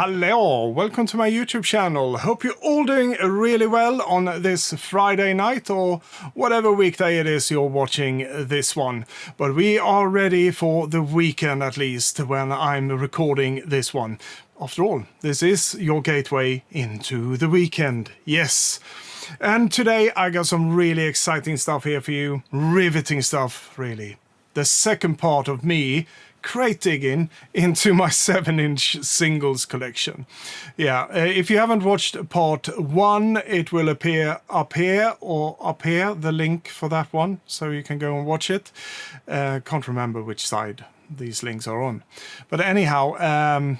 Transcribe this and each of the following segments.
Hello, welcome to my YouTube channel. Hope you're all doing really well on this Friday night or whatever weekday it is you're watching this one. But we are ready for the weekend, at least when I'm recording this one. After all, this is your gateway into the weekend. Yes. And today I got some really exciting stuff here for you. Riveting stuff, really. The second part of me crate digging into my 7-inch singles collection. Yeah, if you haven't watched part 1, it will appear up here or up here, the link for that one, so you can go and watch it. Can't remember which side these links are on. But anyhow,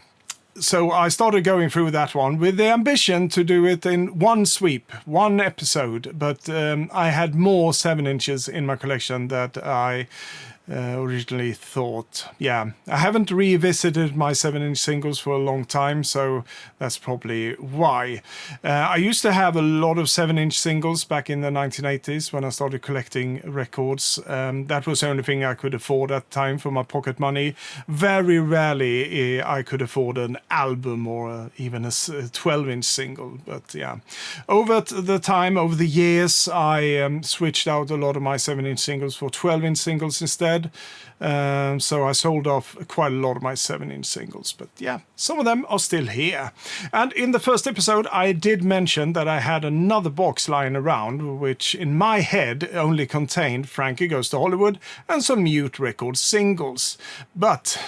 so I started going through that one with the ambition to do it in one sweep, one episode, but I had more 7 inches in my collection that I originally thought. Yeah, I haven't revisited my 7-inch singles for a long time, so that's probably why. I used to have a lot of 7-inch singles back in the 1980s when I started collecting records. That was the only thing I could afford at the time for my pocket money. Very rarely I could afford an album or even a 12-inch single, but yeah. Over the years, I switched out a lot of my 7-inch singles for 12-inch singles instead. So I sold off quite a lot of my 7-inch singles, but yeah, some of them are still here. And in the first episode I did mention that I had another box lying around which in my head only contained Frankie Goes to Hollywood and some Mute Records singles, but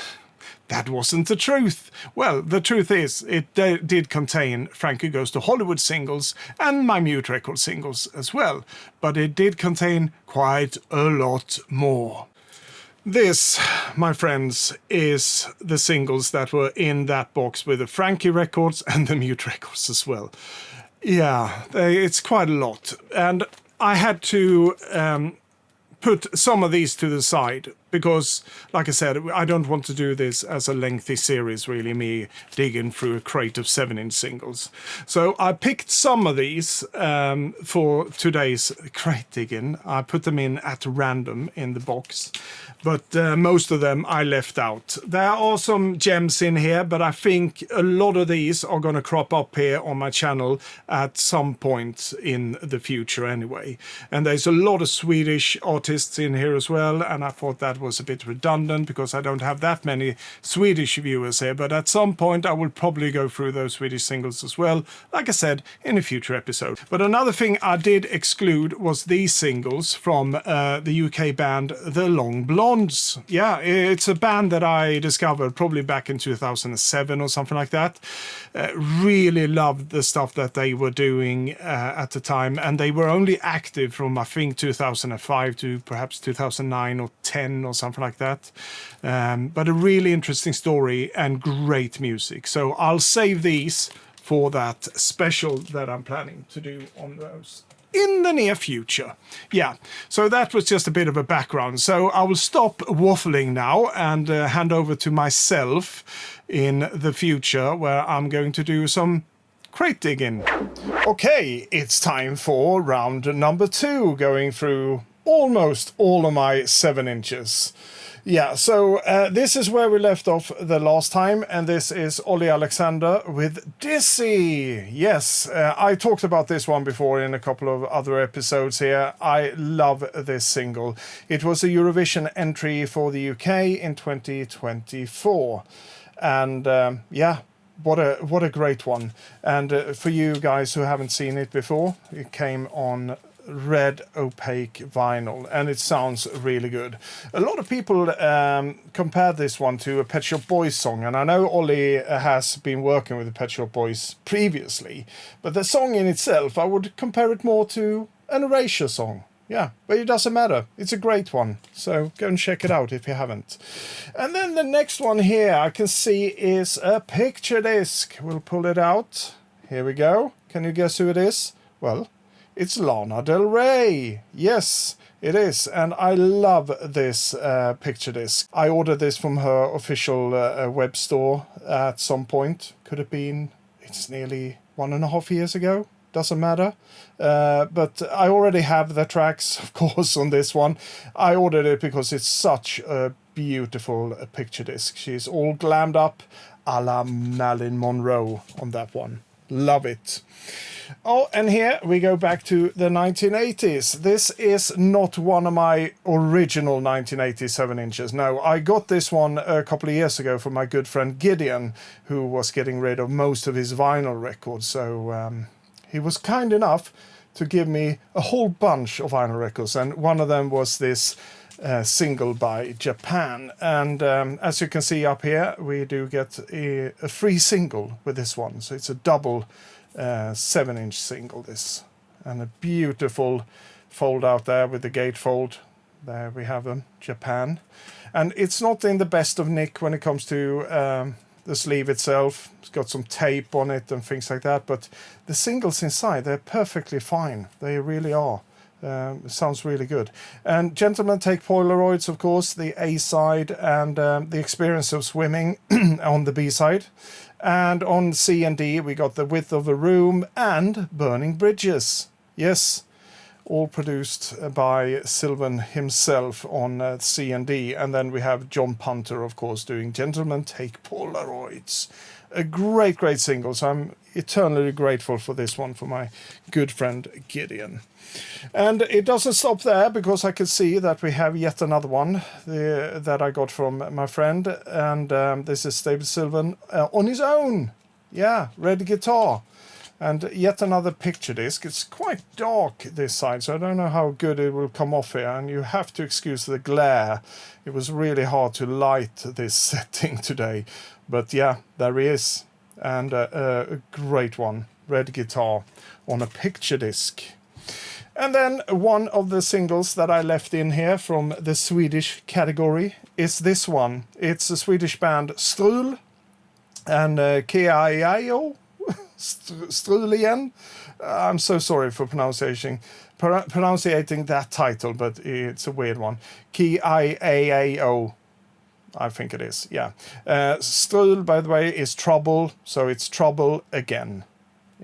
that wasn't the truth. Well, the truth is it did contain Frankie Goes to Hollywood singles and my Mute Records singles as well, but it did contain quite a lot more. This, my friends, is the singles that were in that box with the Frankie records and the Mute records as well. Yeah, it's quite a lot. And I had to put some of these to the side because, like I said, I don't want to do this as a lengthy series, really, me digging through a crate of 7-inch singles. So I picked some of these for today's crate digging. I put them in at random in the box, but most of them I left out. There are some gems in here, but I think a lot of these are going to crop up here on my channel at some point in the future anyway. And there's a lot of Swedish artists in here as well, and I thought that was a bit redundant because I don't have that many Swedish viewers here, but at some point I will probably go through those Swedish singles as well, like I said, in a future episode. But another thing I did exclude was these singles from the UK band The Long Blondes. Yeah, it's a band that I discovered probably back in 2007 or something like that. Really loved the stuff that they were doing at the time, and they were only active from I think 2005 to perhaps 2009 or 10 or something like that. But a really interesting story and great music. So I'll save these for that special that I'm planning to do on those in the near future. Yeah, so that was just a bit of a background. So I will stop waffling now and hand over to myself in the future where I'm going to do some crate digging. Okay, it's time for round number 2, going through almost all of my 7 inches. Yeah, so this is where we left off the last time, and this is Olly Alexander with Dizzy. Yes, I talked about this one before in a couple of other episodes here. I love this single. It was a Eurovision entry for the UK in 2024, and yeah, what a great one. And for you guys who haven't seen it before, it came on red opaque vinyl and it sounds really good. A lot of people compare this one to a Pet Shop Boys song, and I know Olly has been working with the Pet Shop Boys previously, but the song in itself I would compare it more to an Erasure song. Yeah, but it doesn't matter. It's a great one. So go and check it out if you haven't. And then the next one here I can see is a picture disc. We'll pull it out. Here we go. Can you guess who it is? Well, it's Lana Del Rey. Yes, it is. And I love this picture disc. I ordered this from her official web store at some point. Could have been, it's nearly 1.5 years ago. Doesn't matter. But I already have the tracks, of course, on this one. I ordered it because it's such a beautiful picture disc. She's all glammed up. a la Marilyn Monroe on that one. Love it. Oh, and here we go back to the 1980s. This is not one of my original 1987 inches. No, I got this one a couple of years ago from my good friend Gideon, who was getting rid of most of his vinyl records. So he was kind enough to give me a whole bunch of vinyl records, and one of them was this single by Japan. And as you can see up here, we do get a free single with this one. So it's a double 7-inch single, this, and a beautiful fold out there with the gatefold. There we have them, Japan. And it's not in the best of nick when it comes to the sleeve itself. It's got some tape on it and things like that, but the singles inside, they're perfectly fine. They really are. It sounds really good. And Gentlemen Take Polaroids, of course, the A side, and The Experience of Swimming on the B side. And on C and D, we got The Width of a Room and Burning Bridges. Yes, all produced by Sylvan himself on C and D. And then we have John Punter, of course, doing Gentlemen Take Polaroids. A great, great single. So I'm eternally grateful for this one for my good friend Gideon. And it doesn't stop there, because I can see that we have yet another one that I got from my friend. And this is David Sylvan on his own. Yeah, Red Guitar. And yet another picture disc. It's quite dark this side, so I don't know how good it will come off here. And you have to excuse the glare. It was really hard to light this setting today. But yeah, there he is. And a great one. Red Guitar on a picture disc. And then one of the singles that I left in here from the Swedish category is this one. It's a Swedish band Strul and K-I-I-O. Strul again. I'm so sorry for pronouncing that title, but it's a weird one. K-I-A-A-O. I think it is, yeah. Strul, by the way, is trouble, so it's trouble again,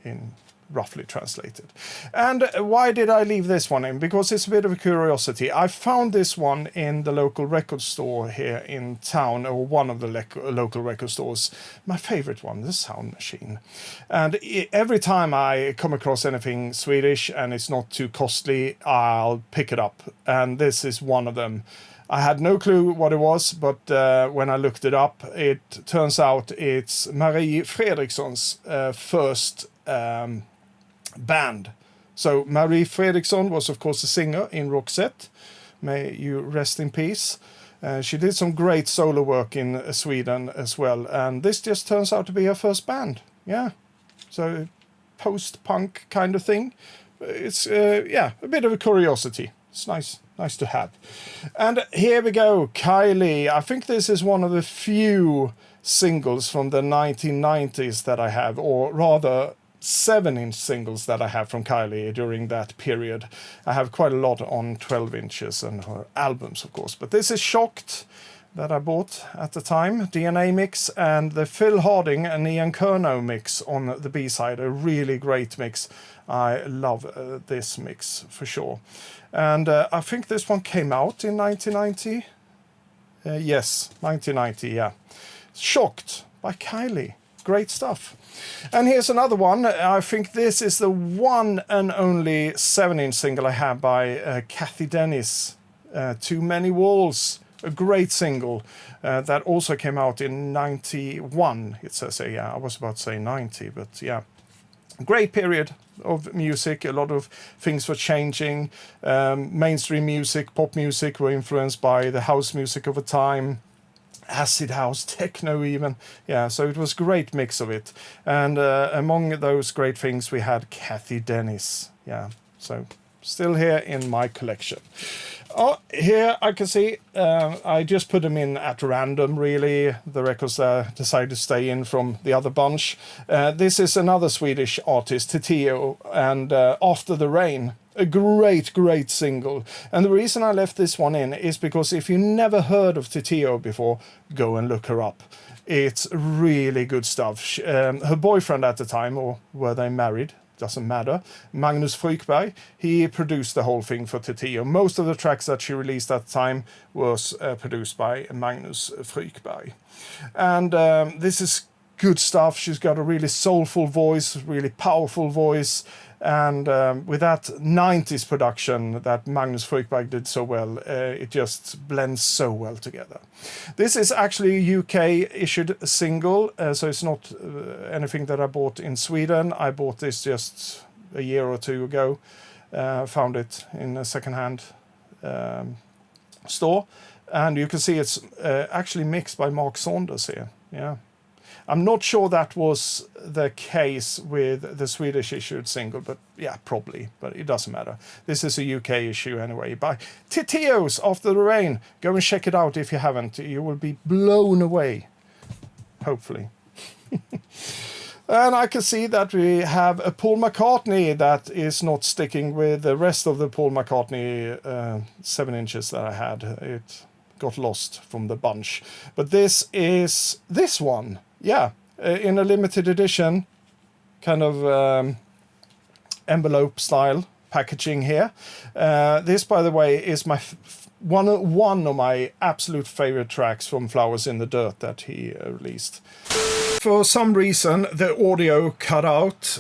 in roughly translated. And why did I leave this one in? Because it's a bit of a curiosity. I found this one in the local record store here in town, or one of the local record stores. My favorite one, the Sound Machine. And every time I come across anything Swedish and it's not too costly, I'll pick it up. And this is one of them. I had no clue what it was, but when I looked it up, it turns out it's Marie Fredriksson's first band. So Marie Fredriksson was, of course, a singer in Roxette. May you rest in peace. She did some great solo work in Sweden as well, and this just turns out to be her first band. Yeah, so post-punk kind of thing. It's yeah, a bit of a curiosity. It's nice to have. And here we go, Kylie. I think this is one of the few singles from the 1990s that I have, or rather 7-inch singles that I have from Kylie during that period. I have quite a lot on 12 inches and her albums, of course. But this is Shocked that I bought at the time, DNA mix, and the Phil Harding and Ian Curnow mix on the B-side, a really great mix. I love this mix for sure. And I think this one came out in 1990. Yes, 1990, yeah. Shocked by Kylie. Great stuff. And here's another one. I think this is the one and only 7-inch single I have by Cathy Dennis. Too Many Walls. A great single that also came out in 91. It says, yeah, I was about to say 90, but yeah. Great period of music. A lot of things were changing. Mainstream music, pop music were influenced by the house music of the time. Acid house, techno even. Yeah, so it was a great mix of it. And among those great things we had Cathy Dennis. Yeah, so still here in my collection. Oh, here I can see, I just put them in at random, really, the records that I decided to stay in from the other bunch. This is another Swedish artist, Titio, and After the Rain. A great single. And the reason I left this one in is because if you never heard of Titio before, go and look her up. It's really good stuff. Her boyfriend at the time, or were they married? Doesn't matter. Magnus Frykberg, he produced the whole thing for Titio. Most of the tracks that she released at the time was produced by Magnus Frykberg. And this is good stuff. She's got a really soulful voice, really powerful voice. And with that 90s production that Magnus Frykberg did so well, it just blends so well together. This is actually a UK issued single, so it's not anything that I bought in Sweden. I bought this just a year or two ago. Found it in a secondhand store. And you can see it's actually mixed by Mark Saunders here. Yeah. I'm not sure that was the case with the Swedish issued single, but yeah, probably, but it doesn't matter. This is a UK issue anyway, by Titios After the Rain. Go and check it out if you haven't. You will be blown away, hopefully. And I can see that we have a Paul McCartney that is not sticking with the rest of the Paul McCartney 7 inches that I had. It got lost from the bunch. But this is this one. Yeah, in a limited edition, kind of envelope style packaging here. This, by the way, is my one of my absolute favorite tracks from Flowers in the Dirt that he released. For some reason, the audio cut out,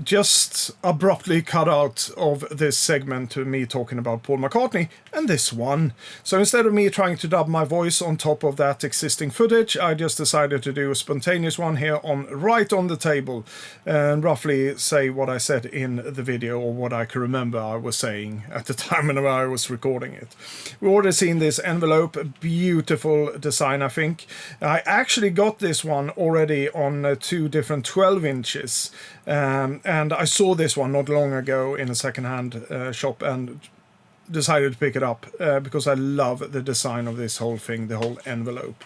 just abruptly cut out of this segment to me talking about Paul McCartney and this one. So instead of me trying to dub my voice on top of that existing footage, I just decided to do a spontaneous one here right on the table and roughly say what I said in the video or what I can remember I was saying at the time when I was recording it. We've already seen this envelope, beautiful design, I think. I actually got this one already on 2 different 12 inches and I saw this one not long ago in a secondhand shop and decided to pick it up because I love the design of this whole thing, the whole envelope.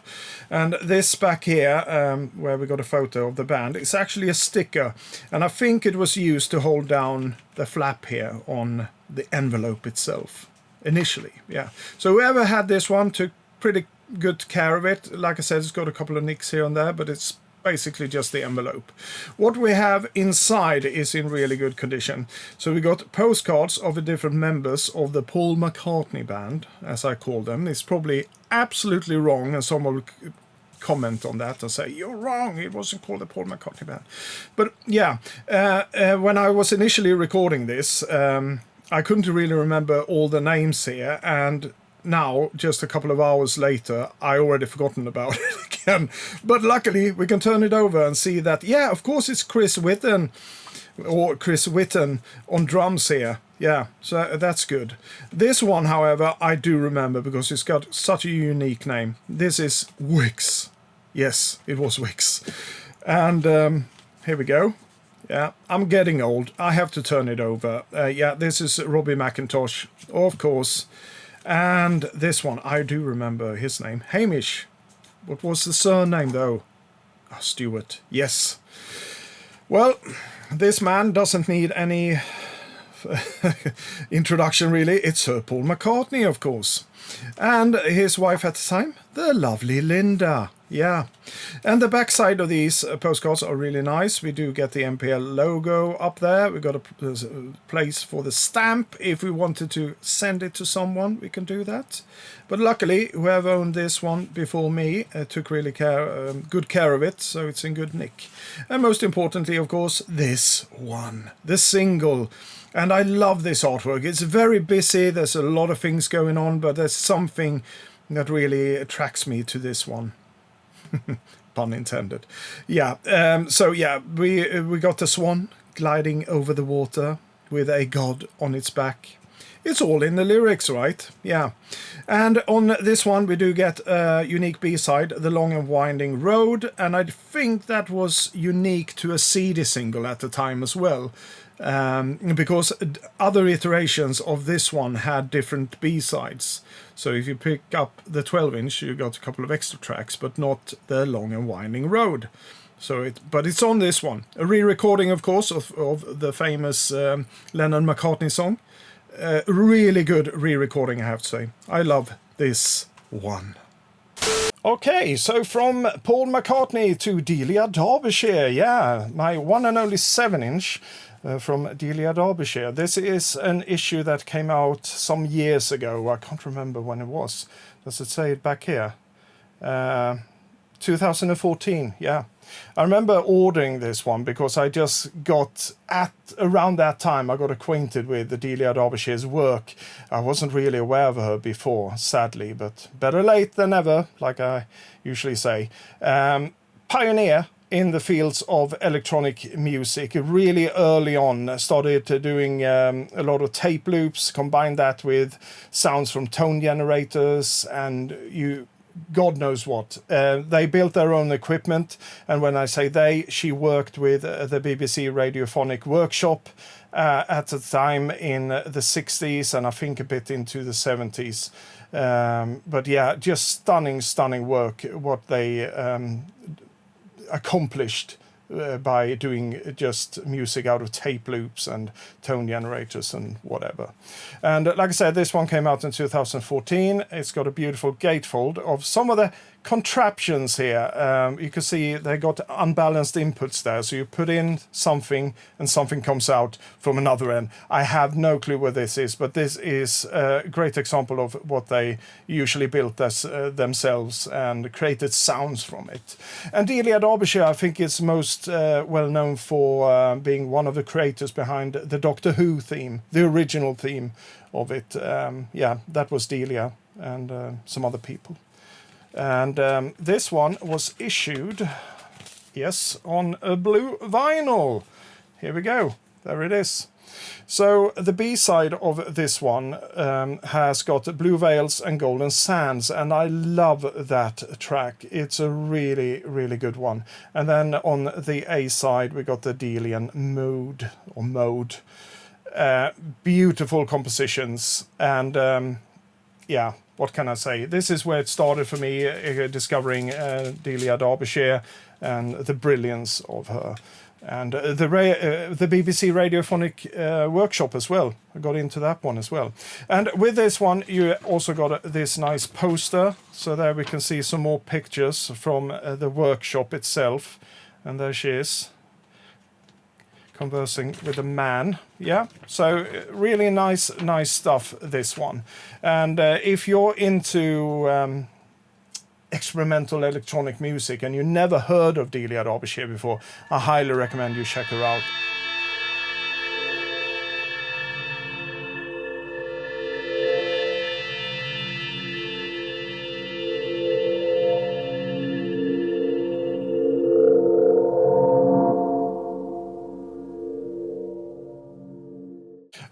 And this back here where we got a photo of the band, it's actually a sticker, and I think it was used to hold down the flap here on the envelope itself initially. Yeah, so whoever had this one took pretty good care of it. Like I said, it's got a couple of nicks here and there, but it's basically just the envelope. What we have inside is in really good condition. So we got postcards of the different members of the Paul McCartney band, as I call them. It's probably absolutely wrong, and someone will comment on that and say, you're wrong, it wasn't called the Paul McCartney band. But yeah, when I was initially recording this, I couldn't really remember all the names here, and now, just a couple of hours later, I already forgotten about it again. But luckily, we can turn it over and see that, yeah, of course it's Chris Whitten on drums here. Yeah, so that's good. This one, however, I do remember because it's got such a unique name. This is Wix. Yes, it was Wix. And here we go. Yeah, I'm getting old. I have to turn it over. Yeah, this is Robbie McIntosh, of course. And this one, I do remember his name. Hamish. What was the surname, though? Oh, Stewart. Yes. Well, this man doesn't need any introduction, really. It's Sir Paul McCartney, of course. And his wife at the time, the lovely Linda. Yeah. And the backside of these postcards are really nice. We do get the MPL logo up there. We've got a place for the stamp. If we wanted to send it to someone, we can do that. But luckily, whoever owned this one before me took really good care of it, so it's in good nick. And most importantly, of course, this one, the single. And I love this artwork. It's very busy. There's a lot of things going on, but there's something that really attracts me to this one. Pun intended. Yeah. So yeah, we got the swan gliding over the water with a god on its back. It's all in the lyrics, right? Yeah. And on this one, we do get a unique B-side, The Long and Winding Road. And I think that was unique to a CD single at the time as well. Because other iterations of this one had different B-sides. So if you pick up the 12-inch, you got a couple of extra tracks, but not The Long and Winding Road. But it's on this one. A re-recording, of course, of the famous Lennon-McCartney song. Really good re-recording, I have to say. I love this one. Okay, so from Paul McCartney to Delia Derbyshire. Yeah, my one and only 7-inch. From Delia Derbyshire. This is an issue that came out some years ago. I can't remember when it was. Does it say it back here? 2014, yeah. I remember ordering this one because I just got around that time I got acquainted with Delia Derbyshire's work. I wasn't really aware of her before, sadly, but better late than never, like I usually say. Pioneer in the fields of electronic music, really early on. Started doing a lot of tape loops, combined that with sounds from tone generators, and God knows what. They built their own equipment, and when I say they, she worked with the BBC Radiophonic Workshop at the time in the 60s, and I think a bit into the 70s. But yeah, just stunning work, what they accomplished by doing just music out of tape loops and tone generators and whatever. And like I said, this one came out in 2014. It's got a beautiful gatefold of some of the contraptions here. You can see they got unbalanced inputs there, so you put in something and something comes out from another end. I have no clue what this is, but this is a great example of what they usually built as themselves and created sounds from it. And Delia Derbyshire, I think, is most well known for being one of the creators behind the Doctor Who theme, the original theme of it. Yeah, that was Delia and some other people. And this one was issued, yes, on a blue vinyl. Here we go. There it is. So the B-side of this one has got Blue Veils and Golden Sands, and I love that track. It's a really, really good one. And then on the A-side, we got the Delian Mode. Beautiful compositions, and yeah, what can I say? This is where it started for me, discovering Delia Derbyshire and the brilliance of her. And the BBC Radiophonic Workshop as well. I got into that one as well. And with this one, you also got this nice poster. So there we can see some more pictures from the workshop itself. And there she is, conversing with a man. Yeah, so really nice stuff, this one. And if you're into experimental electronic music and you never heard of Delia Derbyshire before, I highly recommend you check her out.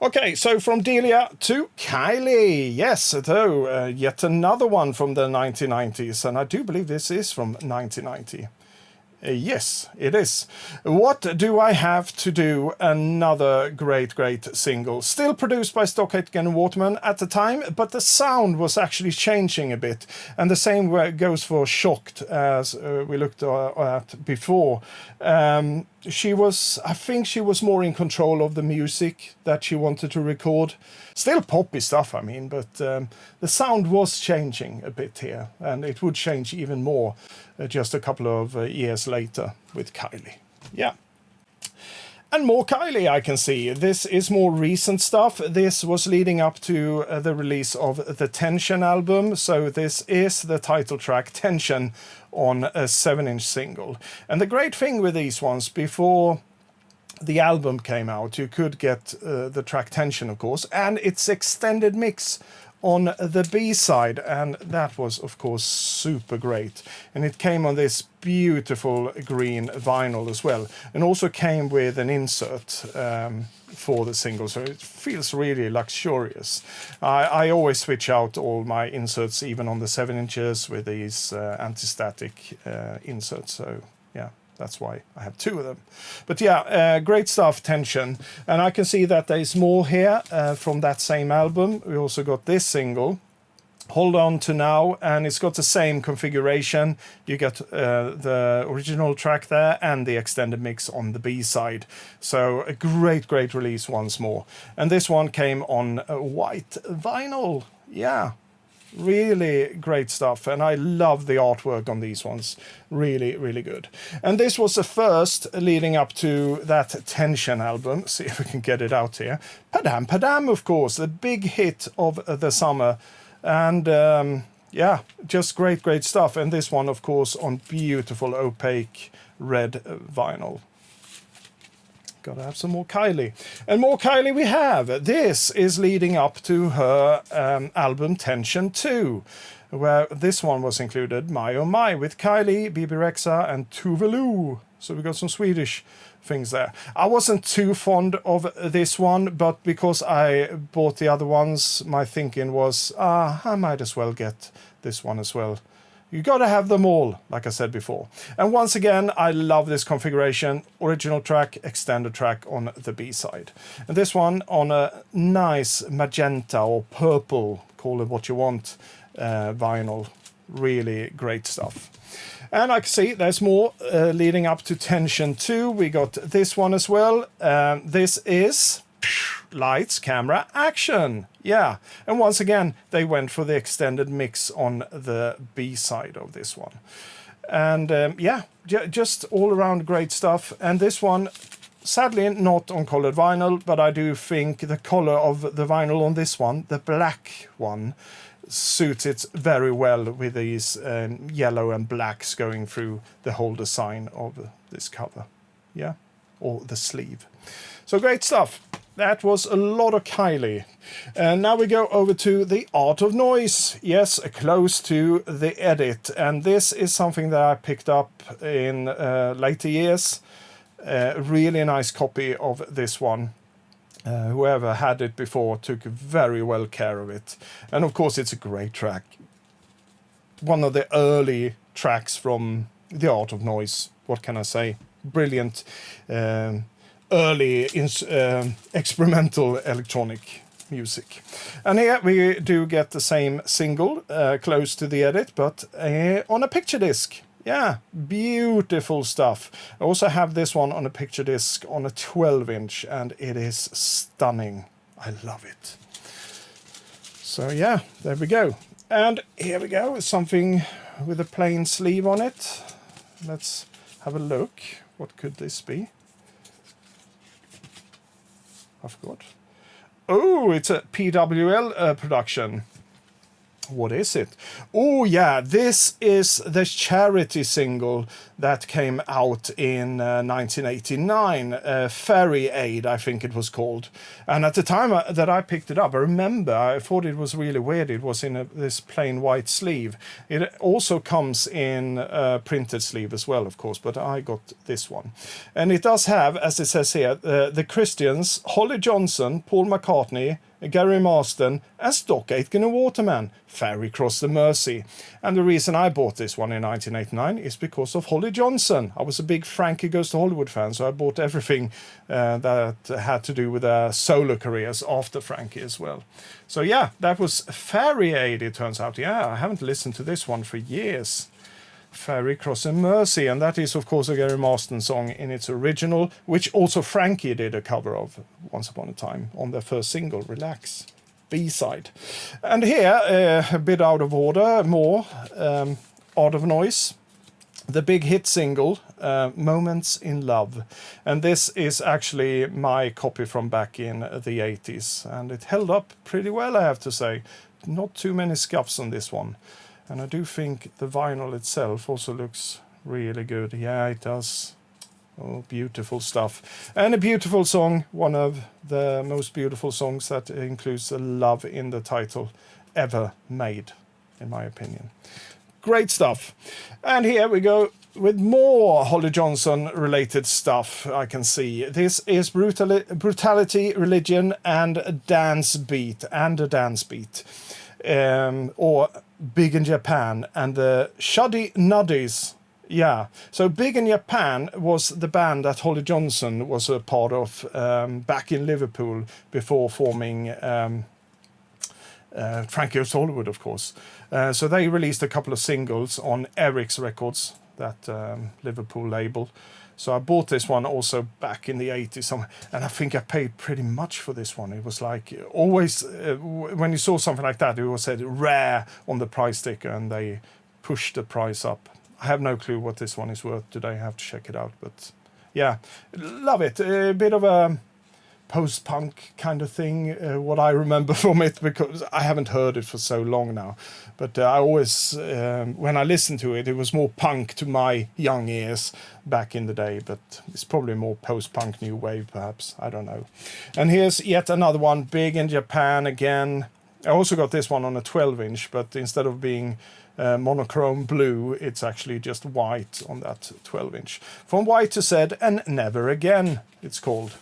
Okay, so from Delia to Kylie. Yes, though, yet another one from the 1990s, and I do believe this is from 1990. Yes, it is. What Do I Have to Do? Another great single. Still produced by Stock Aitken and Waterman at the time, but the sound was actually changing a bit. And the same goes for Shocked, as we looked at before. I think she was more in control of the music that she wanted to record. Still poppy stuff, I mean, but the sound was changing a bit here, and it would change even more just a couple of years later with Kylie. Yeah. And more Kylie, I can see. This is more recent stuff. This was leading up to the release of the Tension album. So this is the title track, Tension, on a 7-inch single. And the great thing with these ones, before the album came out, you could get the track Tension, of course, and its extended mix on the B-side, and that was, of course, super great. And it came on this beautiful green vinyl as well, and also came with an insert for the single, so it feels really luxurious. I always switch out all my inserts, even on the 7 inches, with these anti-static inserts, so yeah. That's why I have 2 of them. But yeah, great stuff, Tension. And I can see that there's more here from that same album. We also got this single, Hold On To Now, and it's got the same configuration. You get the original track there and the extended mix on the B-side. So a great release once more. And this one came on a white vinyl. Yeah. Really great stuff, and I love the artwork on these ones. Really good. And this was the first leading up to that Tension album. See if we can get it out here. Padam Padam, of course, the big hit of the summer. And Yeah, just great stuff. And this one, of course, on beautiful opaque red vinyl. Gotta have some more Kylie. And more Kylie we have. This is leading up to her album Tension 2, where this one was included, My Oh My, with Kylie, Bibi Rexha and Tuvalu. So we got some Swedish things there. I wasn't too fond of this one, but because I bought the other ones, my thinking was, I might as well get this one as well. You got to have them all, like I said before. And once again, I love this configuration. Original track, extended track on the B-side. And this one on a nice magenta or purple, call it what you want, vinyl. Really great stuff. And I can see there's more leading up to Tension 2. We got this one as well. This is lights, camera, action. Yeah. And once again, they went for the extended mix on the B side of this one. And yeah, just all around great stuff. And this one, sadly not on colored vinyl, but I do think the color of the vinyl on this one, the black one, suits it very well with these yellow and blacks going through the whole design of this cover. Yeah, or the sleeve. So great stuff. That was a lot of Kylie. And now we go over to the Art of Noise. Yes, close to the edit. And this is something that I picked up in later years. Really nice copy of this one. Whoever had it before took very well care of it. And of course, it's a great track. One of the early tracks from the Art of Noise. What can I say? Brilliant. Early experimental electronic music. And here we do get the same single, close to the edit, but on a picture disc. Yeah, beautiful stuff. I also have this one on a picture disc on a 12-inch, and it is stunning. I love it. So yeah, there we go. And here we go, something with a plain sleeve on it. Let's have a look. What could this be? I forgot. Oh, it's a PWL production. What is it? Oh yeah, this is the charity single that came out in 1989, Ferry Aid, I think it was called. And at the time that I picked it up, I remember I thought it was really weird. It was in this plain white sleeve. It also comes in a printed sleeve as well, of course, but I got this one. And it does have, as it says here, the Christians, Holly Johnson, Paul McCartney, Gary Marston, and Stock Aitken and Waterman, Ferry Cross the Mersey. And the reason I bought this one in 1989 is because of Holly Johnson. I was a big Frankie Goes to Hollywood fan, so I bought everything that had to do with their solo careers after Frankie as well. So yeah, that was Ferry Aid, it turns out. Yeah, I haven't listened to this one for years. Ferry Cross and Mersey, and that is of course a Gary Marston song in its original, which also Frankie did a cover of once upon a time on their first single, Relax, B-side. And here, a bit out of order, more Art of Noise, the big hit single, Moments in Love. And this is actually my copy from back in the 80s, and it held up pretty well, I have to say. Not too many scuffs on this one. And I do think the vinyl itself also looks really good. Yeah, it does. Oh, beautiful stuff. And a beautiful song. One of the most beautiful songs that includes the love in the title ever made, in my opinion. Great stuff. And here we go with more Holly Johnson related stuff. I can see this is Brutality, Religion, and a Dance Beat. Or Big in Japan and the Shuddy Nuddies. Yeah, so Big in Japan was the band that Holly Johnson was a part of back in Liverpool before forming Frankie Goes to Hollywood, of course. So they released a couple of singles on Eric's Records, that Liverpool label. So I bought this one also back in the 80s, and I think I paid pretty much for this one. It was like always, when you saw something like that, it was said rare on the price sticker, and they pushed the price up. I have no clue what this one is worth today. I have to check it out, but yeah, love it. A bit of a post-punk kind of thing, what I remember from it, because I haven't heard it for so long now. But I always, when I listened to it, it was more punk to my young ears back in the day, but it's probably more post-punk new wave, perhaps. I don't know. And here's yet another one, big in Japan again. I also got this one on a 12-inch, but instead of being monochrome blue, it's actually just white on that 12-inch. From White to Z and Never Again, it's called.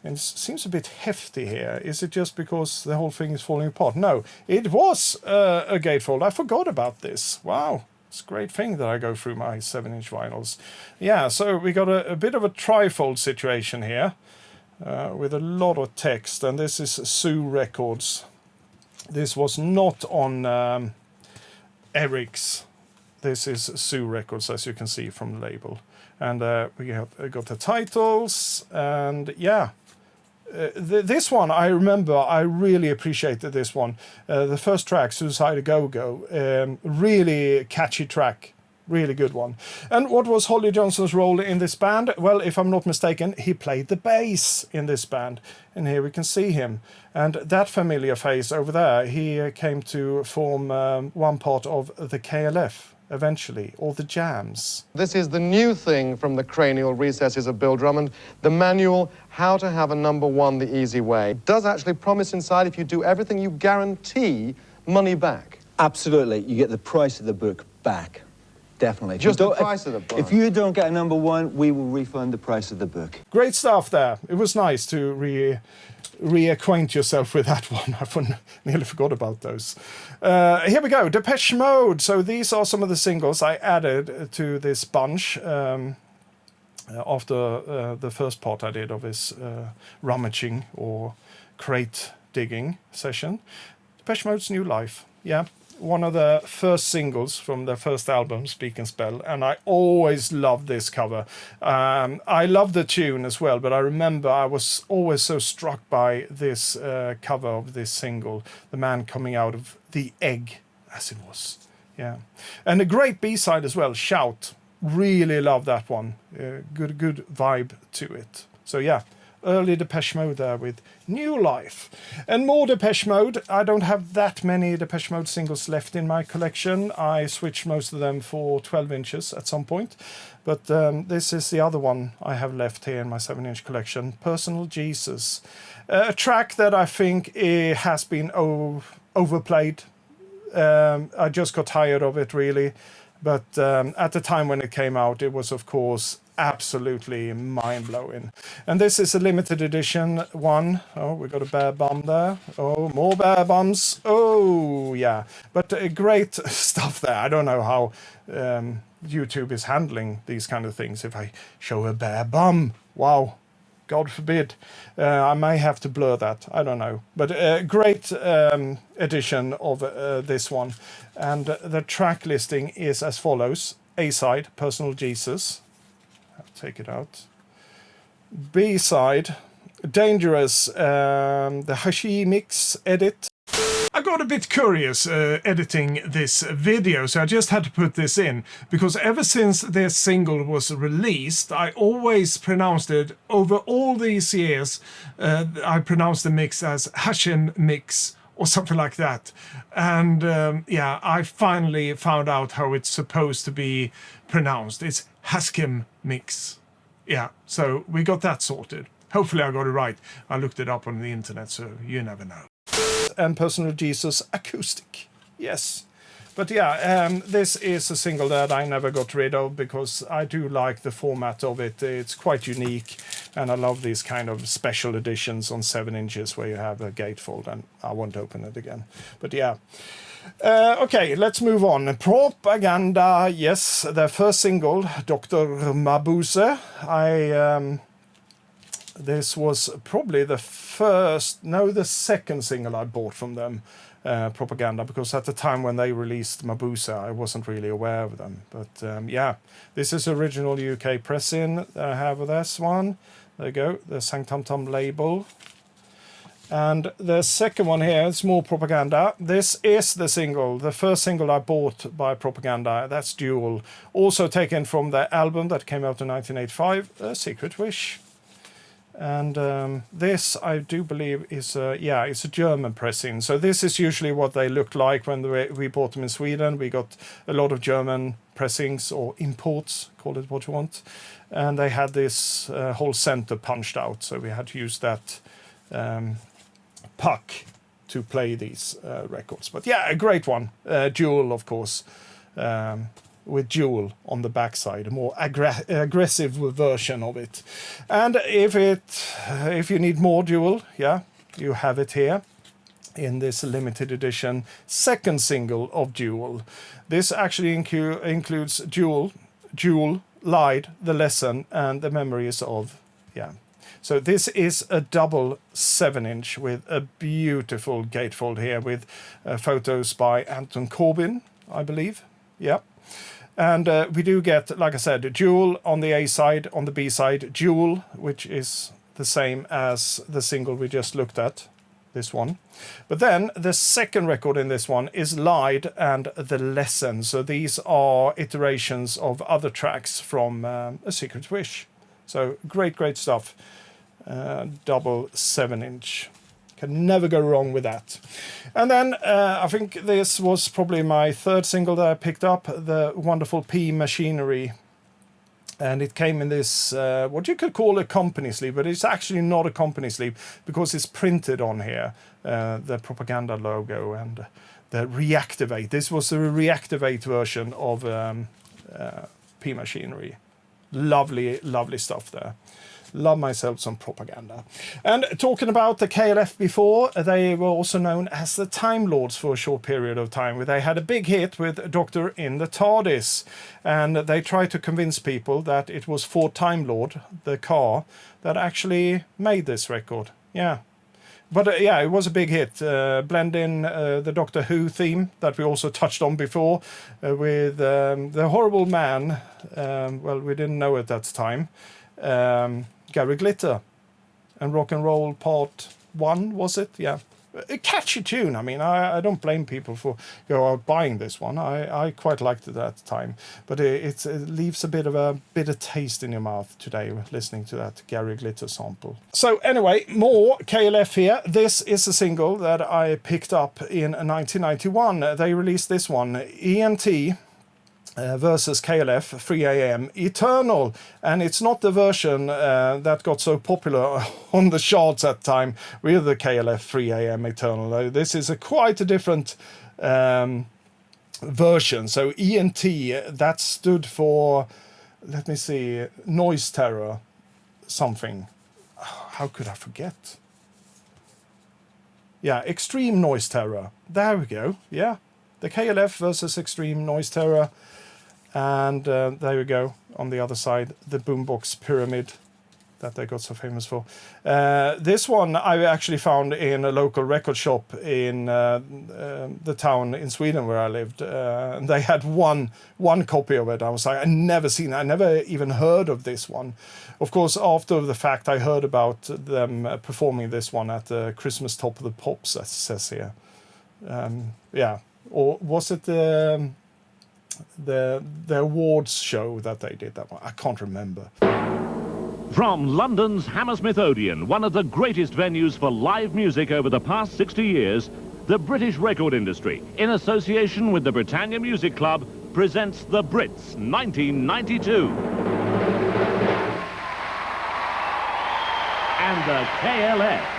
And it seems a bit hefty here. Is it just because the whole thing is falling apart? No, it was a gatefold. I forgot about this. Wow, it's a great thing that I go through my 7-inch vinyls. Yeah, so we got a bit of a trifold situation here with a lot of text. And this is Sue Records. This was not on Eric's. This is Sue Records, as you can see from the label. And we got the titles, and yeah. This one, I remember, I really appreciated this one. The first track, Suicide A Go-Go, really catchy track. Really good one. And what was Holly Johnson's role in this band? Well, if I'm not mistaken, he played the bass in this band. And here we can see him. And that familiar face over there, he came to form one part of the KLF eventually, or the Jams. This is the new thing from the cranial recesses of Bill Drummond, the manual, How to Have a Number One the Easy Way. It does actually promise inside, if you do everything, you guarantee money back. Absolutely. You get the price of the book back. Definitely. Just the price of the book? If you don't get a number one, we will refund the price of the book. Great stuff there. It was nice to reacquaint yourself with that one. I nearly forgot about those. Here we go, Depeche Mode. So these are some of the singles I added to this bunch after the first part I did of this rummaging or crate digging session. Depeche Mode's New Life, yeah. One of the first singles from their first album, Speak and Spell, and I always loved this cover. I love the tune as well, but I remember I was always so struck by this cover of this single, the man coming out of the egg, as it was. Yeah, and a great B-side as well, Shout. Really love that one. Good vibe to it. So yeah. Early Depeche Mode there with New Life. And more Depeche Mode. I don't have that many Depeche Mode singles left in my collection. I switched most of them for 12 inches at some point. But this is the other one I have left here in my 7-inch collection. Personal Jesus. A track that I think has been overplayed. I just got tired of it, really. But at the time when it came out, it was, of course, absolutely mind-blowing. And this is a limited edition one. Oh, we got a bare bum there. Oh, more bare bums. Oh, yeah. But great stuff there. I don't know how YouTube is handling these kind of things. If I show a bare bum, wow, God forbid. I may have to blur that. I don't know. But a great edition of this one. And the track listing is as follows. A-side, Personal Jesus. I'll take it out. B-side, Dangerous, the Hashi Mix edit. I got a bit curious editing this video, so I just had to put this in, because ever since this single was released, I always pronounced it, over all these years, I pronounced the mix as Hashem Mix, or something like that. And yeah, I finally found out how it's supposed to be pronounced. It's Haskim Mix. Yeah, so we got that sorted. Hopefully I got it right. I looked it up on the internet, so you never know. And Personal Jesus Acoustic. Yes. But yeah, this is a single that I never got rid of because I do like the format of it. It's quite unique, and I love these kind of special editions on 7 inches where you have a gatefold, and I won't open it again. But yeah. Okay, let's move on. Propaganda, yes, their first single, Dr. Mabuse. This was probably the second single I bought from them. Propaganda, because at the time when they released Mabuse, I wasn't really aware of them. But yeah, this is original UK press-in that I have with this one. There you go, the Sanctum Tom label. And the second one here is more Propaganda. This is the single, the first single I bought by Propaganda. That's Duel. Also taken from their album that came out in 1985, A Secret Wish. And this, I do believe, is it's a German pressing. So this is usually what they look like when we bought them in Sweden. We got a lot of German pressings or imports, call it what you want. And they had this whole center punched out, so we had to use that puck to play these records. But yeah, a great one. Jewel, of course. With Jewel on the backside, a more aggressive version of it. And if you need more Jewel, yeah, you have it here in this limited edition second single of Jewel. This actually includes Jewel, Lied, The Lesson, and The Memories of, yeah. So this is a double 7-inch with a beautiful gatefold here with photos by Anton Corbijn, I believe. Yeah. And we do get, like I said, Jewel on the A side, on the B side, Jewel, which is the same as the single we just looked at, this one. But then the second record in this one is Lied and The Lesson. So these are iterations of other tracks from A Secret Wish. So great stuff. Double 7-inch. Can never go wrong with that. And then I think this was probably my third single that I picked up, the wonderful P Machinery. And it came in this, what you could call a company sleeve, but it's actually not a company sleeve because it's printed on here, the propaganda logo and the Reactivate. This was the Reactivate version of P Machinery. Lovely stuff there. Love myself some propaganda. And talking about the KLF before, they were also known as the Time Lords for a short period of time. They had a big hit with Doctor in the TARDIS. And they tried to convince people that it was Ford Time Lord, the car, that actually made this record. Yeah. But yeah, it was a big hit. Blend in the Doctor Who theme that we also touched on before with the horrible man. Well, we didn't know at that time. Gary Glitter and Rock and Roll Part 1, was it? Yeah. A catchy tune. I mean, I don't blame people for go out buying this one. I quite liked it at the time. But it leaves a bit of a bitter taste in your mouth today listening to that Gary Glitter sample. So anyway, more KLF here. This is a single that I picked up in 1991. They released this one, ENT. Versus KLF 3 AM Eternal, and it's not the version that got so popular on the charts at the time with the KLF 3 AM Eternal. This is quite a different version. So ENT, that stood for, let me see, Noise Terror something. How could I forget? Yeah, Extreme Noise Terror. There we go. Yeah, the KLF versus Extreme Noise Terror. And there we go, on the other side, the Boombox Pyramid that they got so famous for. This one I actually found in a local record shop in the town in Sweden where I lived. And they had one copy of it. I was like, I never even heard of this one. Of course, after the fact, I heard about them performing this one at the Christmas Top of the Pops, as it says here. Yeah, or was it the awards show that they did that one? I can't remember. From London's Hammersmith Odeon, one of the greatest venues for live music over the past 60 years, the British record industry, in association with the Britannia Music Club, presents the Brits 1992. And the KLF.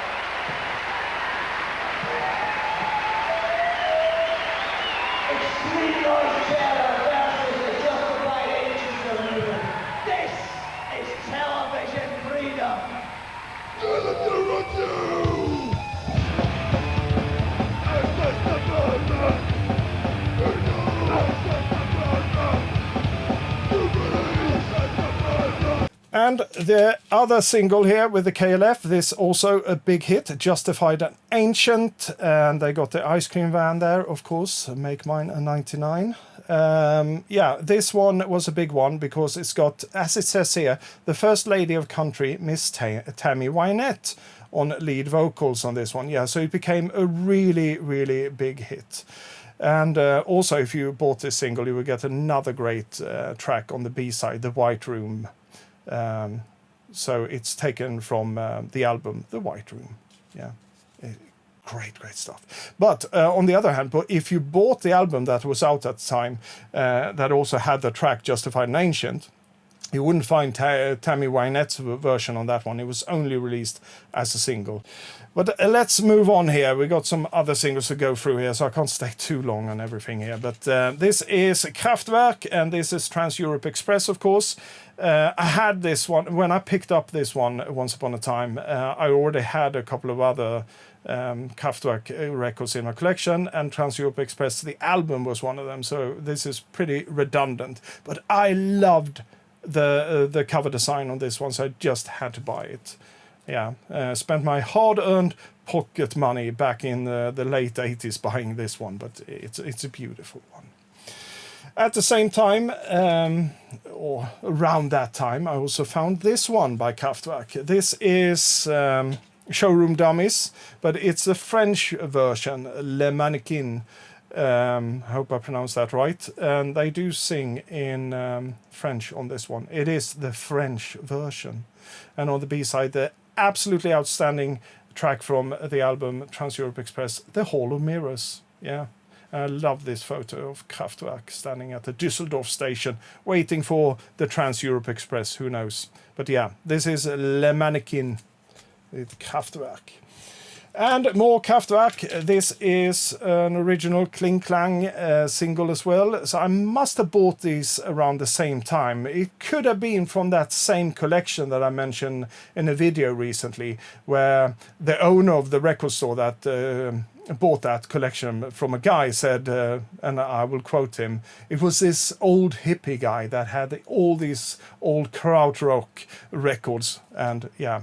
And the other single here with the KLF, this also a big hit, Justified and Ancient, and they got the ice cream van there, of course, Make Mine a 99. Yeah, this one was a big one because it's got, as it says here, the First Lady of Country, Miss Tammy Wynette, on lead vocals on this one. Yeah, so it became a really big hit. And also, if you bought this single, you would get another great track on the B-side, The White Room. So it's taken from the album The White Room. Yeah. Great stuff. But on the other hand, if you bought the album that was out at the time, that also had the track Justified and Ancient, you wouldn't find Tammy Wynette's version on that one. It was only released as a single. But let's move on here. We got some other singles to go through here, so I can't stay too long on everything here. But this is Kraftwerk, and this is Trans-Europe Express, of course. I had this one when I picked up this one once upon a time. I already had a couple of other Kraftwerk records in my collection, and Trans-Europe Express, the album, was one of them. So this is pretty redundant. But I loved the cover design on this one, so I just had to buy it. Yeah, spent my hard-earned pocket money back in the late 80s buying this one, but it's a beautiful one. At the same time, or around that time, I also found this one by Kraftwerk. This is Showroom Dummies, but it's the French version, Le Mannequin. I hope I pronounced that right. And they do sing in French on this one. It is the French version. And on the B-side, the absolutely outstanding track from the album Trans-Europe Express, The Hall of Mirrors. Yeah, I love this photo of Kraftwerk standing at the Düsseldorf station waiting for the Trans-Europe Express. Who knows? But yeah, this is Le Mannequin with Kraftwerk. And more Kraftwerk. This is an original Kling Klang single as well. So I must have bought these around the same time. It could have been from that same collection that I mentioned in a video recently, where the owner of the record store that bought that collection from a guy said, and I will quote him, it was this old hippie guy that had all these old krautrock records. And yeah,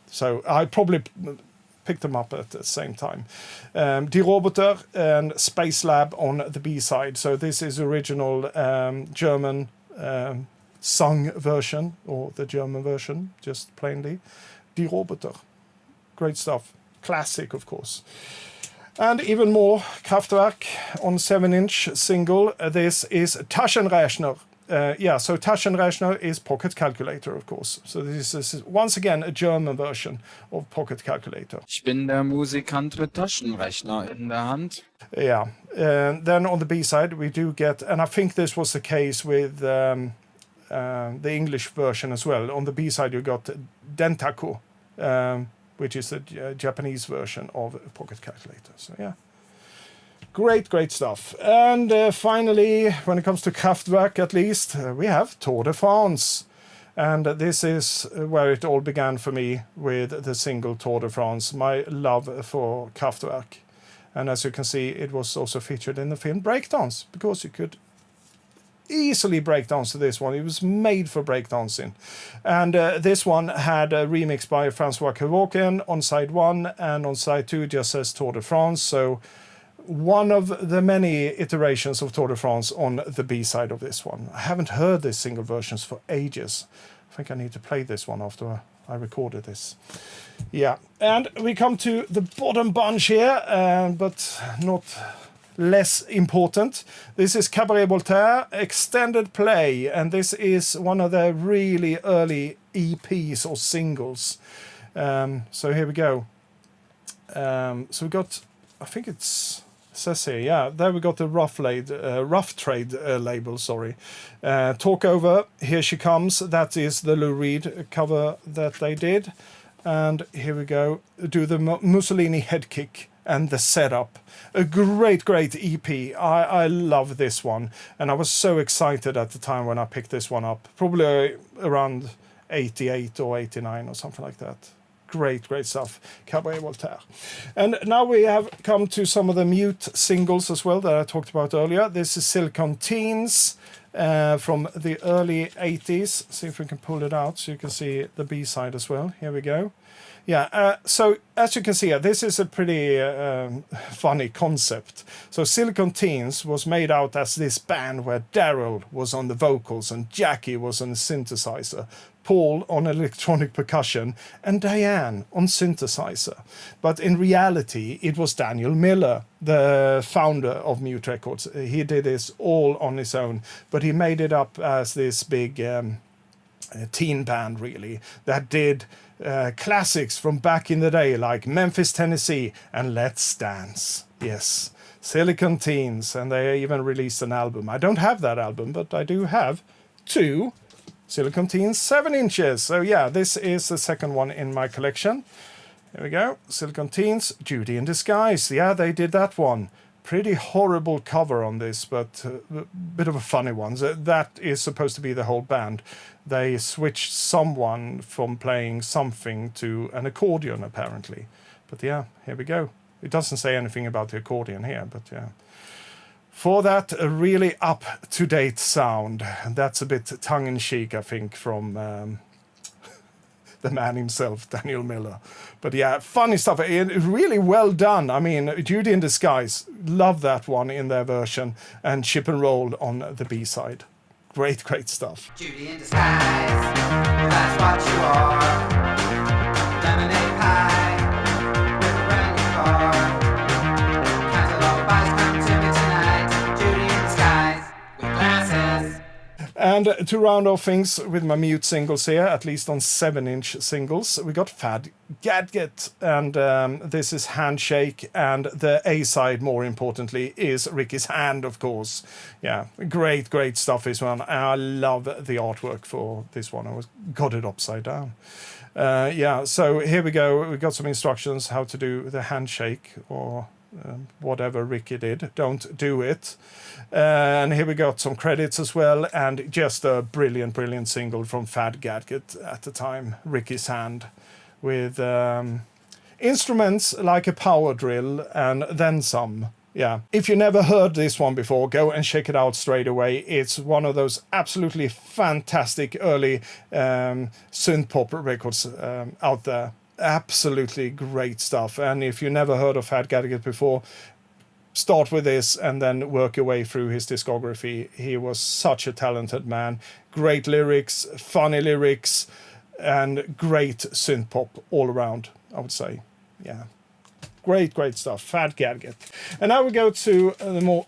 so I probably picked them up at the same time. Die Roboter and Space Lab on the B-side. So this is original German sung version, or the German version, just plainly. Die Roboter. Great stuff. Classic, of course. And even more Kraftwerk on 7-inch single. This is Taschenrechner. So Taschenrechner is Pocket Calculator, of course. So this is once again a German version of Pocket Calculator. Ich bin der Musikant mit Taschenrechner in der Hand. Yeah. Then on the B-side we do get, and I think this was the case with the English version as well. On the B-side you got Dentaku, which is a Japanese version of Pocket Calculator. So yeah. Great stuff. And finally, when it comes to Kraftwerk at least, we have Tour de France. And this is where it all began for me with the single Tour de France, my love for Kraftwerk. And as you can see, it was also featured in the film Breakdance, because you could easily breakdance to this one. It was made for breakdancing. And this one had a remix by Francois Kevorkian on side 1, and on side 2 it just says Tour de France. So one of the many iterations of Tour de France on the B-side of this one. I haven't heard these single versions for ages. I think I need to play this one after I recorded this. Yeah, and we come to the bottom bunch here, but not less important. This is Cabaret Voltaire Extended Play, and this is one of the really early EPs or singles. So here we go. So we got, I think it says here, yeah, there we got the Rough Trade label, sorry. Talk Over, Here She Comes, that is the Lou Reed cover that they did. And here we go, do the Mussolini Head Kick and the Setup. A great EP. I love this one. And I was so excited at the time when I picked this one up. Probably around 88 or 89 or something like that. Great stuff. Cabaret Voltaire. And now we have come to some of the Mute singles as well that I talked about earlier. This is Silicon Teens from the early 80s. See if we can pull it out so you can see the B-side as well. Here we go. Yeah, so as you can see, this is a pretty funny concept. So Silicon Teens was made out as this band where Daryl was on the vocals and Jackie was on the synthesizer, Paul on electronic percussion, and Diane on synthesizer. But in reality, it was Daniel Miller, the founder of Mute Records. He did this all on his own, but he made it up as this big teen band really that did classics from back in the day like Memphis, Tennessee and Let's Dance. Yes, Silicon Teens, and they even released an album. I don't have that album, but I do have 2 Silicon Teens 7 inches. So yeah, this is the second one in my collection. Here we go, Silicon Teens, Judy in Disguise. Yeah, they did that one. Pretty horrible cover on this, but a bit of a funny one. That is supposed to be the whole band. They switched someone from playing something to an accordion, apparently. But yeah, here we go. It doesn't say anything about the accordion here, but yeah. For that, a really up-to-date sound. That's a bit tongue-in-cheek, I think, from the man himself, Daniel Miller. But yeah, funny stuff. Really well done. I mean, Judy in Disguise, love that one in their version, and Chip and Roll on the B-side. Great, great stuff. Judy in disguise, that's what you are. Lemonade pie, with a brand new car. Catalog buys come to me tonight. Judy in disguise, with glasses. And to round off things with my mute singles here, at least on 7-inch singles, we got Fad Gadget, and this is Handshake, and the A-side, more importantly, is Ricky's Hand, of course. Yeah, great, great stuff, this one. I love the artwork for this one. I got it upside down. Yeah, so here we go. We got some instructions how to do the handshake, or whatever Ricky did. Don't do it. And here we got some credits as well, and just a brilliant, brilliant single from Fad Gadget at the time, Ricky's Hand, with instruments like a power drill and then some. Yeah, if you never heard this one before, go and check it out straight away. It's one of those absolutely fantastic early synth pop records out there. Absolutely great stuff. And if you never heard of Fad Gadget before, start with this and then work your way through his discography. He was such a talented man. Great lyrics, funny lyrics, and great synth pop all around, I would say. Yeah. Great, great stuff. Fad Gadget. And now we go to the more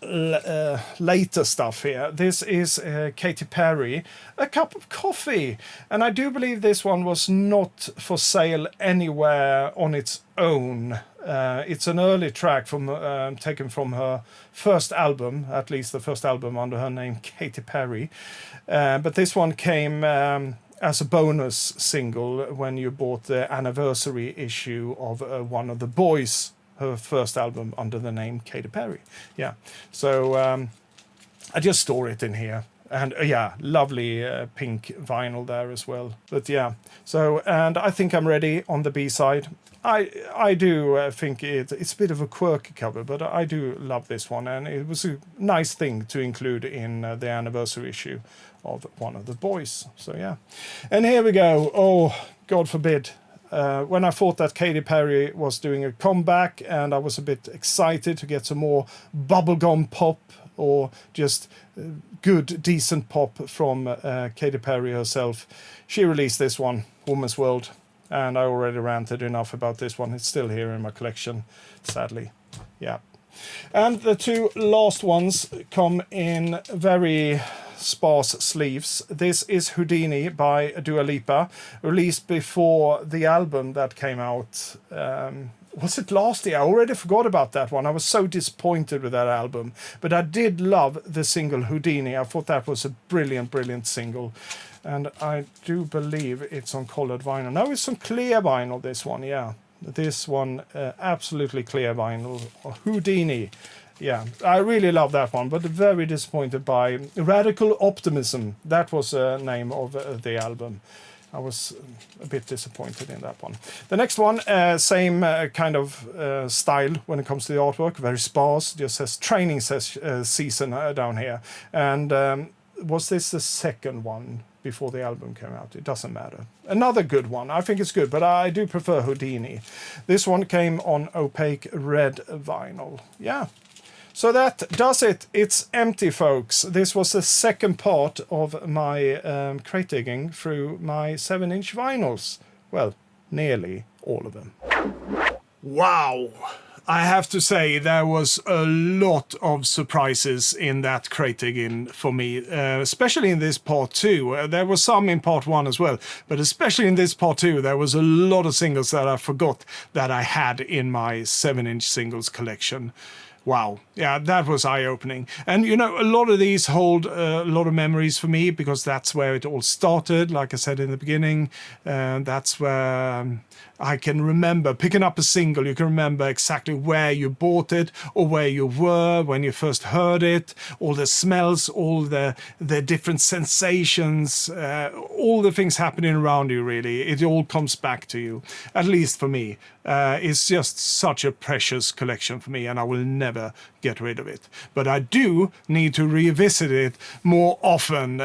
later stuff here. This is Katy Perry, A Cup of Coffee. And I do believe this one was not for sale anywhere on its own. It's an early track from taken from her first album, at least the first album under her name, Katy Perry. But this one came as a bonus single when you bought the anniversary issue of one of the boys, her first album under the name Katy Perry. Yeah, so I just store it in here. And yeah, lovely pink vinyl there as well. But yeah, so, and I think I'm ready on the B-side. I do think it's a bit of a quirky cover, but I do love this one, and it was a nice thing to include in the anniversary issue of one of the boys. So yeah, and here we go. Oh, God forbid. When I thought that Katy Perry was doing a comeback, and I was a bit excited to get some more bubblegum pop or just good, decent pop from Katy Perry herself, she released this one, Woman's World. And I already ranted enough about this one. It's still here in my collection, sadly. Yeah. And the two last ones come in very sparse sleeves. This is Houdini by Dua Lipa, released before the album that came out. Was it last year? I already forgot about that one. I was so disappointed with that album. But I did love the single Houdini. I thought that was a brilliant, brilliant single. And I do believe it's on colored vinyl. No, it's on clear vinyl, this one, yeah. This one, absolutely clear vinyl. Houdini. Yeah, I really love that one, but very disappointed by Radical Optimism. That was the name of the album. I was a bit disappointed in that one. The next one, same kind of style when it comes to the artwork. Very sparse, just says training season down here. And was this the second one before the album came out? It doesn't matter. Another good one. I think it's good, but I do prefer Houdini. This one came on opaque red vinyl. Yeah. So that does it. It's empty, folks. This was the second part of my crate digging through my 7-inch vinyls. Well, nearly all of them. Wow. I have to say there was a lot of surprises in that crate digging for me, especially in this part 2. There was some in part 1 as well, but especially in this part 2, there was a lot of singles that I forgot that I had in my 7-inch singles collection. Wow. Yeah, that was eye-opening. And, you know, a lot of these hold a lot of memories for me because that's where it all started, like I said in the beginning. That's where I can remember picking up a single. You can remember exactly where you bought it or where you were when you first heard it, all the smells, all the different sensations, all the things happening around you, really. It all comes back to you, at least for me. It's just such a precious collection for me, and I will never get rid of it. But I do need to revisit it more often,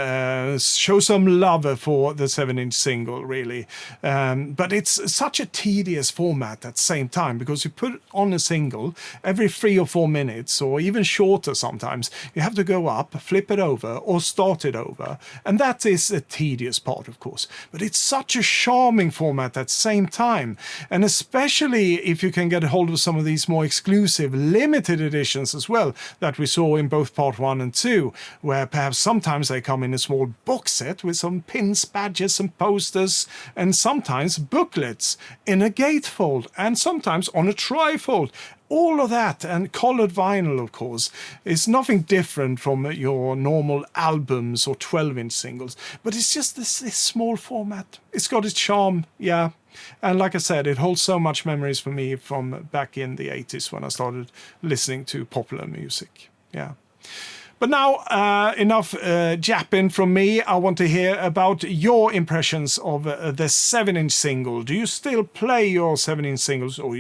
show some love for the 7-inch single, really. But it's such a tedious format at the same time, because you put on a single every 3 or 4 minutes, or even shorter sometimes. You have to go up, flip it over, or start it over. And that is a tedious part, of course. But it's such a charming format at the same time. And especially if you can get a hold of some of these more exclusive limited editions as well that we saw in both part 1 and 2, where perhaps sometimes they come in a small box set with some pins, badges and posters, and sometimes booklets in a gatefold, and sometimes on a trifold. All of that, and colored vinyl, of course, is nothing different from your normal albums or 12-inch singles, but it's just this small format. It's got its charm, yeah. And like I said, it holds so much memories for me from back in the 80s when I started listening to popular music. Yeah. But now, enough japping from me. I want to hear about your impressions of the 7-inch single. Do you still play your 7-inch singles, or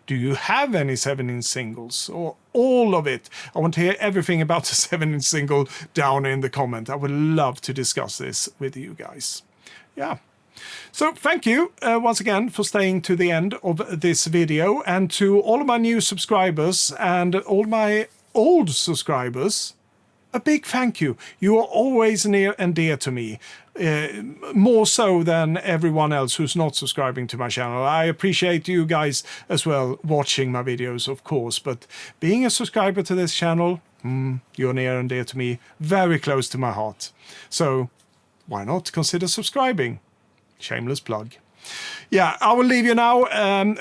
do you have any 7-inch singles, or all of it? I want to hear everything about the 7-inch single down in the comment. I would love to discuss this with you guys. Yeah. So thank you once again for staying to the end of this video, and to all of my new subscribers and all my old subscribers, a big thank you. You are always near and dear to me, more so than everyone else who's not subscribing to my channel. I appreciate you guys as well watching my videos, of course, but being a subscriber to this channel, you're near and dear to me, very close to my heart. So why not consider subscribing? Shameless plug. Yeah, I will leave you now.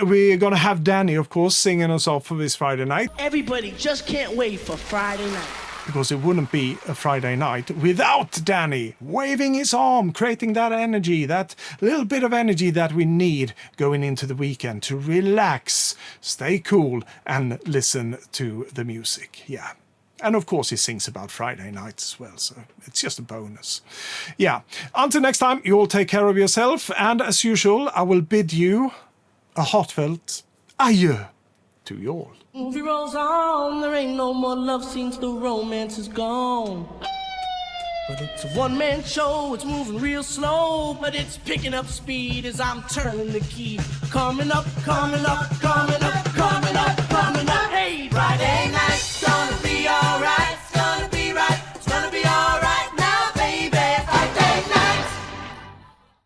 We're going to have Danny, of course, singing us off for this Friday night. Everybody just can't wait for Friday night. Because it wouldn't be a Friday night without Danny waving his arm, creating that energy, that little bit of energy that we need going into the weekend to relax, stay cool, and listen to the music. Yeah. And of course he sings about Friday nights as well, so it's just a bonus. Yeah, until next time, you all take care of yourself, and as usual, I will bid you a heartfelt adieu to you all. Movie rolls on, there ain't no more love scenes, the romance is gone. But it's a one-man show, it's moving real slow, but it's picking up speed as I'm turning the key. Coming up, coming up, coming